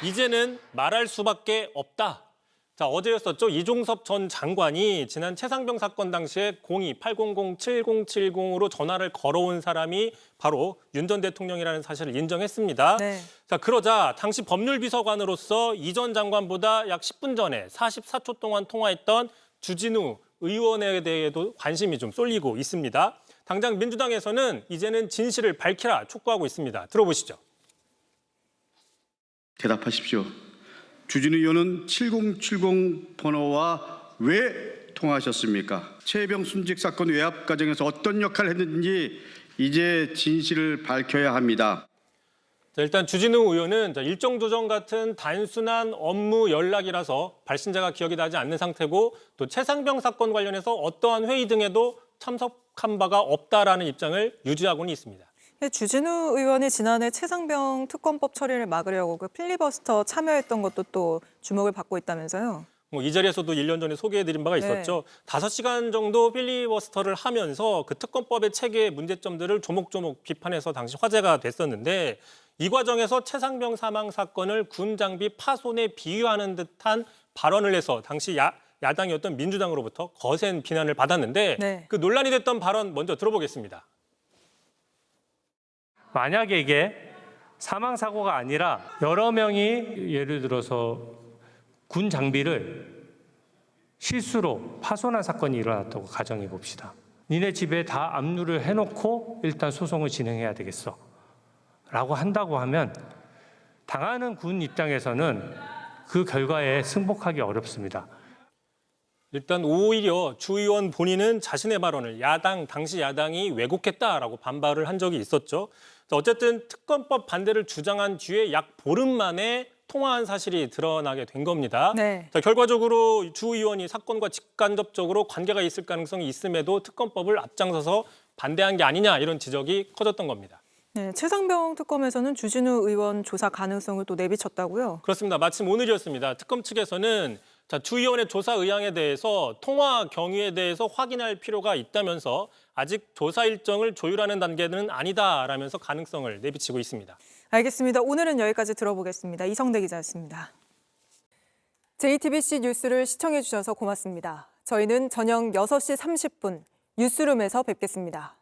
이제는 말할 수밖에 없다. 자, 어제였었죠. 이종섭 전 장관이 지난 최상병 사건 당시에 02-800-7070으로 전화를 걸어온 사람이 바로 윤 전 대통령이라는 사실을 인정했습니다. 네. 자, 그러자 당시 법률비서관으로서 이 전 장관보다 약 10분 전에 44초 동안 통화했던 주진우 의원에 대해도 관심이 좀 쏠리고 있습니다. 당장 민주당에서는 이제는 진실을 밝히라 촉구하고 있습니다. 들어보시죠. 대답하십시오. 주진우 의원은 7070 번호와 왜 통화하셨습니까? 최혜병 순직 사건 외압 과정에서 어떤 역할을 했는지 이제 진실을 밝혀야 합니다. 자, 일단 주진우 의원은 일정 조정 같은 단순한 업무 연락이라서 발신자가 기억이 나지 않는 상태고 또 최상병 사건 관련해서 어떠한 회의 등에도 참석한 바가 없다라는 입장을 유지하고는 있습니다. 주진우 의원이 지난해 최상병 특검법 처리를 막으려고 그 필리버스터 참여했던 것도 또 주목을 받고 있다면서요. 이 자리에서도 1년 전에 소개해드린 바가 있었죠. 5시간 정도 필리버스터를 하면서 그 특검법의 체계의 문제점들을 조목조목 비판해서 당시 화제가 됐었는데 이 과정에서 최상병 사망 사건을 군 장비 파손에 비유하는 듯한 발언을 해서 당시 야당이었던 민주당으로부터 거센 비난을 받았는데 그 논란이 됐던 발언 먼저 들어보겠습니다. 만약에 이게 사망사고가 아니라 여러 명이 예를 들어서 군 장비를 실수로 파손한 사건이 일어났다고 가정해 봅시다. 니네 집에 다 압류를 해놓고 일단 소송을 진행해야 되겠어 라고 한다고 하면 당하는 군 입장에서는 그 결과에 승복하기 어렵습니다. 일단 오히려 주 의원 본인은 자신의 발언을 당시 야당이 왜곡했다라고 반발을 한 적이 있었죠. 어쨌든 특검법 반대를 주장한 뒤에 약 보름 만에 통화한 사실이 드러나게 된 겁니다. 자, 결과적으로 주 의원이 사건과 직간접적으로 관계가 있을 가능성이 있음에도 특검법을 앞장서서 반대한 게 아니냐 이런 지적이 커졌던 겁니다. 네, 최상병 특검에서는 주진우 의원 조사 가능성을 또 내비쳤다고요? 그렇습니다. 마침 오늘이었습니다. 특검 측에서는 주 의원의 조사 의향에 대해서 통화 경위에 대해서 확인할 필요가 있다면서 아직 조사 일정을 조율하는 단계는 아니다라면서 가능성을 내비치고 있습니다. 알겠습니다. 오늘은 여기까지 들어보겠습니다. 이성대 기자였습니다. JTBC 뉴스를 시청해 주셔서 고맙습니다. 저희는 저녁 6시 30분 뉴스룸에서 뵙겠습니다.